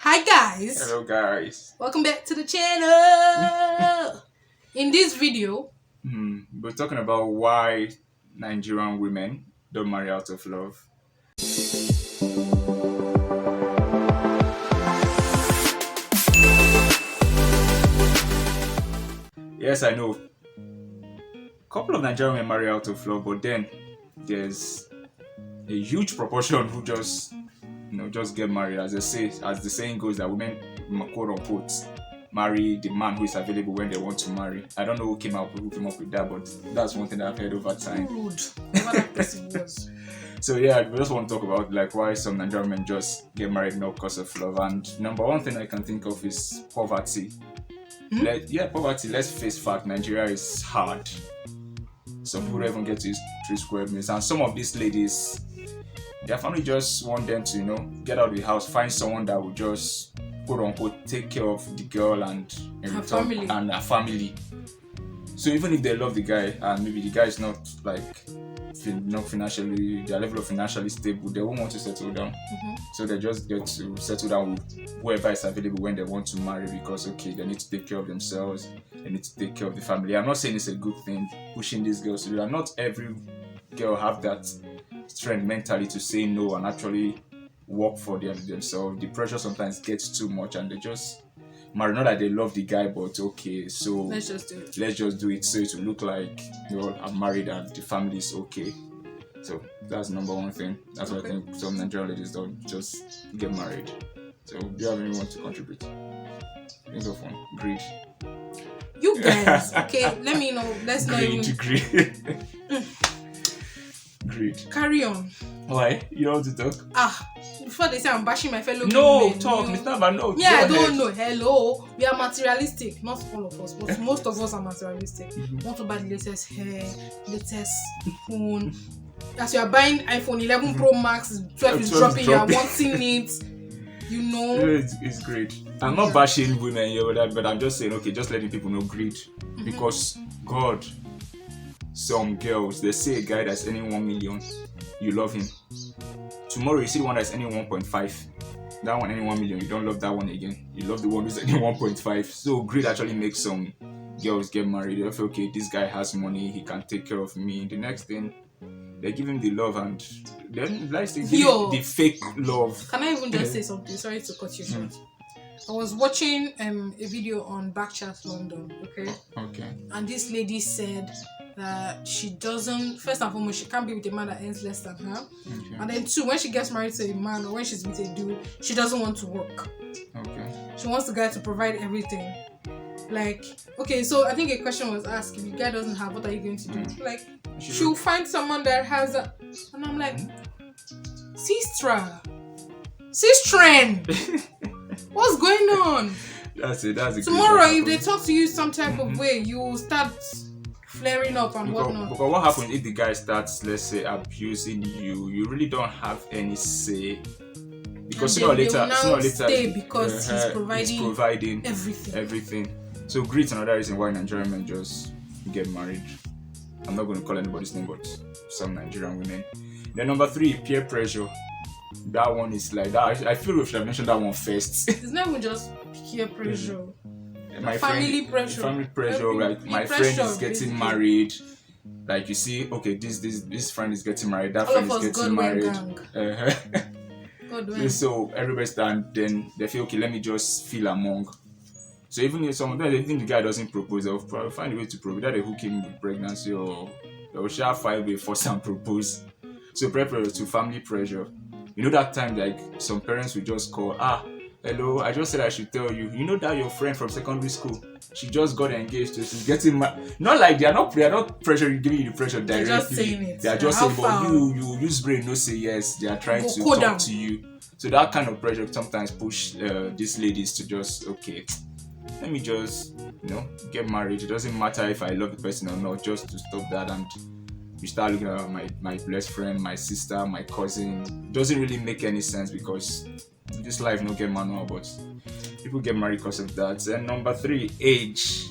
Hi guys, Hello guys. welcome back to the channel. In this video, We're talking about why Nigerian women don't marry out of love. Yes, I know. A couple of Nigerian women marry out of love, but then there's a huge proportion who just get married. As the saying goes, that women, quote unquote, marry the man who is available when they want to marry. I don't know who came up with that, but that's one thing that I've heard over time. rude, whoever that person was. So yeah, we just want to talk about like why some Nigerian men just get married not because of love. And number one thing I can think of is poverty. Poverty. Let's face fact. Nigeria is hard. Some people don't even get to use 3 square meters, and some of these ladies, their family just want them to get out of the house, find someone that will just quote unquote take care of the girl and Her family. and her family. So even if they love the guy and maybe the guy is not not financially, their level of financially stable, they won't want to settle down. So they just get to settle down with whoever is available when they want to marry, because they need to take care of themselves, they need to take care of the family. I'm not saying it's a good thing pushing these girls to do that. Not every girl have that strength mentally to say no and actually work for themselves. The pressure sometimes gets too much and they just marry. Not that they love the guy, but so Let's just do it. let's just do it so it will look like I'm married and the family is okay. So that's number one thing. That's what I think some Nigerian ladies don't just get married. So do you have anyone to contribute? Think of one. Greed. You guys, okay, let me know. Let's not even Greed. Greed. carry on. Why? You don't want to talk? Before they say I'm bashing my fellow No, women, talk. It's not about no. Yeah, I Go don't ahead. know. Hello, we are materialistic. Not all of us, but most of us are materialistic. Want to buy the latest hair, latest phone. As you are buying iPhone 11 Pro Max, 12 is 12 is dropping. You are dropping. wanting it. It's great. I'm not bashing women here with that, but I'm just saying, just letting people know greed. Because God, some girls, they say a guy that's earning 1 million, you love him. Tomorrow you see the one that's earning 1.5. That one earning 1 million, you don't love that one again. You love the one who's earning 1.5. So greed actually makes some girls get married. They feel, this guy has money, he can take care of me. The next thing, they give him the love and then they give him the fake love. Can I even just say something? Sorry to cut you short. I was watching a video on Backchat London, Okay. and this lady said that she doesn't, first and foremost, she can't be with a man that earns less than her. Okay. And then 2, when she gets married to a man or when she's with a dude, she doesn't want to work. Okay. She wants the guy to provide everything. So I think a question was asked, if the guy doesn't have, what are you going to do? She'll find someone that has a, and I'm like, sister, what's going on? That's it. Tomorrow, if they talk to you some type of way, you will start flaring up and whatnot. Because what happens if the guy starts, let's say, abusing you? You really don't have any say. Because sooner or later, stay because he's providing everything. So greed is another reason why Nigerian men just get married. I'm not going to call anybody's name, but some Nigerian women. Then number 3, peer pressure. That one is like that. I feel we should have mentioned that one first. It's not even just peer pressure. Family pressure. Like my friend is getting married. Like you see, this friend is getting married. That friend is getting married. So everybody stand. Then they feel, let me just feel among. So even if sometimes they think the guy doesn't propose, they'll probably find a way to propose. That they hook him with pregnancy, or they'll share 5 way force and propose. So pressure to family pressure. You know that time like some parents will just call, hello, I just said I should tell you. You know that your friend from secondary school, she just got engaged, so she's getting married. Not like they are not pressuring, giving you the pressure directly. They're just saying it. They are just saying, but you use brain, no say yes. They are trying to talk to you. So that kind of pressure sometimes push these ladies to just, let me just, get married. It doesn't matter if I love the person or not, just to stop that. And you start looking at my best friend, my sister, my cousin. It doesn't really make any sense because this life no get manual, but people get married because of that. And number 3, age.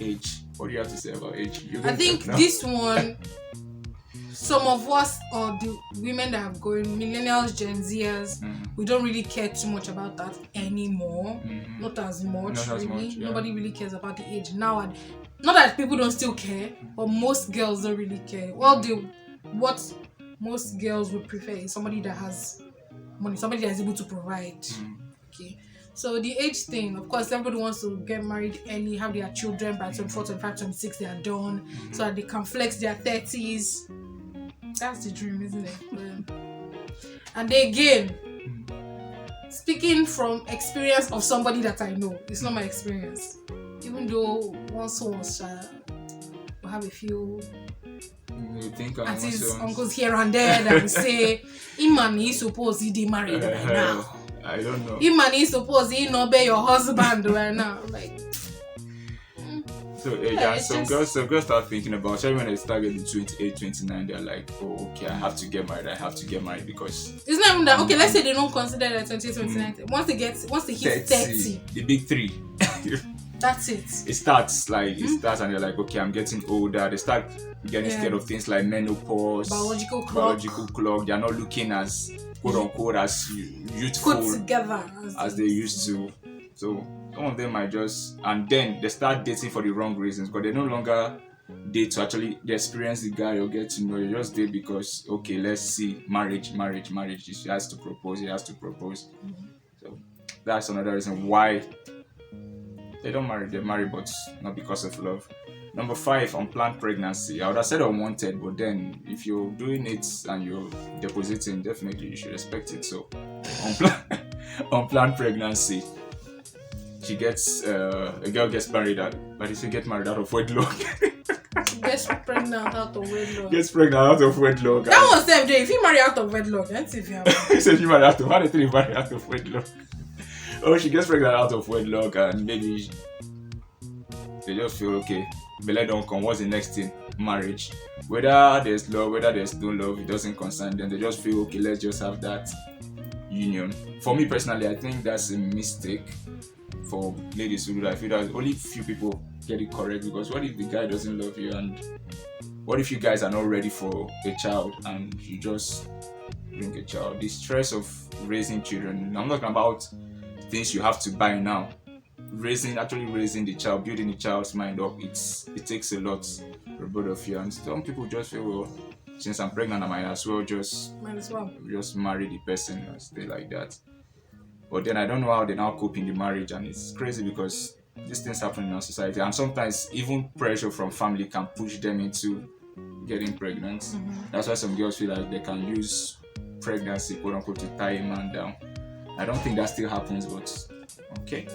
Age. What do you have to say about age? I think this one some of us, or the women that have grown, millennials, Gen Zers, we don't really care too much about that anymore. Not as much, Not as really. much, yeah. Nobody really cares about the age now. And not that people don't still care, but most girls don't really care. Well, what most girls would prefer is somebody that has money, somebody that is able to provide. Okay. So the age thing, of course, everybody wants to get married early, have their children by 24, 25, 26, they are done, so that they can flex their 30s. That's the dream, isn't it? And again, speaking from experience of somebody that I know, it's not my experience. Even though once will have a few You think aunties, uncles here and there that will say, "Imani is supposed to be married right now." I don't know. Imani is supposed to not be your husband right now. Like, so some girls start thinking about, especially when they start getting 28, 29, they're like, oh, okay, I have to get married because it's not even that. Okay, let's say they don't consider that 28, 29. Once they hit 30, the big three. That's it. It starts and they're like, okay, I'm getting older. They start getting scared of things like menopause, biological clock. They're not looking as quote unquote as youthful put together as they used to. So some of them might just, and then they start dating for the wrong reasons, because they no longer date to actually experience the guy or get to know. You just date because, okay, let's see, marriage. He has to propose. So that's another reason why they don't marry. They marry, but not because of love. Number 5, unplanned pregnancy. I would have said unwanted, but then if you're doing it and you're depositing, definitely you should expect it. So unplanned pregnancy. A girl gets married out of wedlock. Gets pregnant out of wedlock. That was them day. If you marry out of wedlock, that's if you have. He said you marry out of wedlock. Oh, she gets pregnant out of wedlock, and maybe they just feel, okay, belle don't come. What's the next thing? Marriage. Whether there's love, whether there's no love, it doesn't concern them. They just feel, okay, let's just have that union. For me personally, I think that's a mistake for ladies who do that. I feel that only few people get it correct, because what if the guy doesn't love you, and what if you guys are not ready for a child and you just bring a child? The stress of raising children, I'm not talking about things you have to buy now. Raising the child, building the child's mind up, it takes a lot for both of you. And some people just feel, well, since I'm pregnant, I might as well just marry the person and stay like that. But then I don't know how they now cope in the marriage, and it's crazy because these things happen in our society, and sometimes even pressure from family can push them into getting pregnant. That's why some girls feel like they can use pregnancy, quote unquote, to tie a man down. I don't think that still happens, but okay.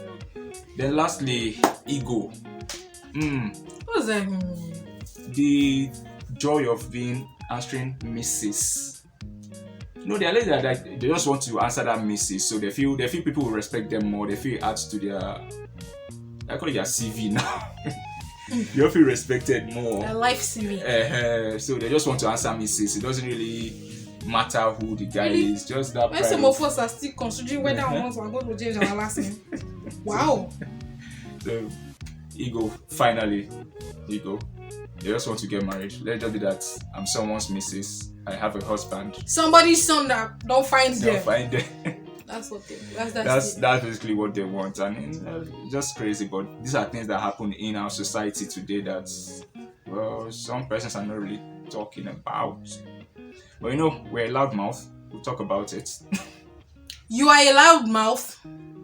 Then lastly, ego. What's that? The joy of answering Mrs. No, they are ladies that they just want to answer that Mrs. So they feel people will respect them more. They feel it adds to their, I call it their CV now. You feel respected more. A life CV. So they just want to answer Mrs. It doesn't really matter who the guy is. Just that. When some of us are still considering whether or not we're going to change our last name. Wow. So, ego. Finally, ego. They just want to get married. Let's just be that I'm someone's missus. I have a husband. Somebody's son that don't find them. That's what they. That's basically what they want, and just crazy. But these are things that happen in our society today that, well, some persons are not really talking about. But we're a loudmouth. We'll talk about it. You are a loudmouth.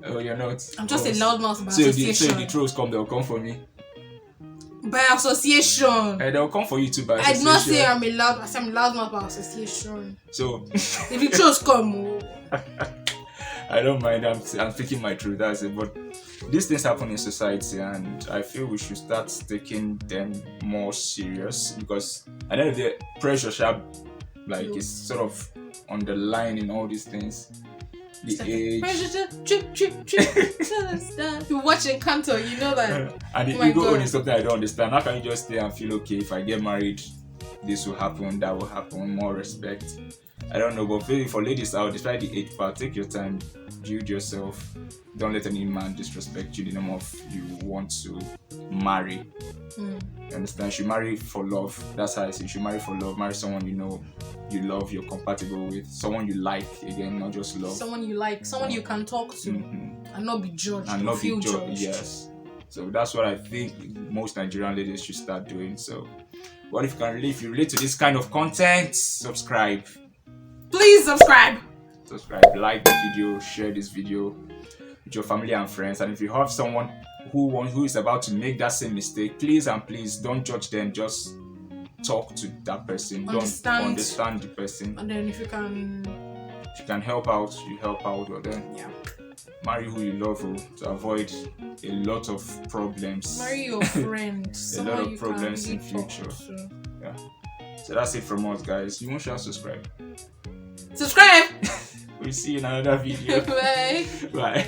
Oh, you're not. I'm just a loudmouth by association. So if the trolls come, they'll come for me. By association. And they'll come for you too by association. I did not say I'm a loud. I said I'm a loudmouth by association. So if the trolls come, I don't mind. I'm speaking my truth. That's it. But these things happen in society, and I feel we should start taking them more serious, because at the end of the day, pressure is sort of on the line in all these things. The age. You're watching Kanto, you know that. And the ego own is something I don't understand. How can you just stay and feel, okay, if I get married, this will happen, that will happen, more respect. I don't know, but maybe for ladies out, despite the age part, take your time, build yourself. Don't let any man disrespect you the number of you want to marry. You understand? You should marry for love. That's how I say. You should marry for love. Marry someone you know you love, you're compatible with, someone you like. Again, not just love. Someone you like, someone you can talk to, and not be judged. And not be feel judged. Yes. So that's what I think most Nigerian ladies should start doing. So, what if you relate to this kind of content? Subscribe. Please subscribe. Like the video, share this video with your family and friends. And if you have someone who is about to make that same mistake, please don't judge them. Just talk to that person. Don't understand the person. And then if you can help out, you help out. Well then, marry who you love to avoid a lot of problems. Marry your friend. A lot of problems in future. Yeah. So that's it from us, guys. You want to subscribe? Subscribe. We'll see you in another video. Bye. Bye.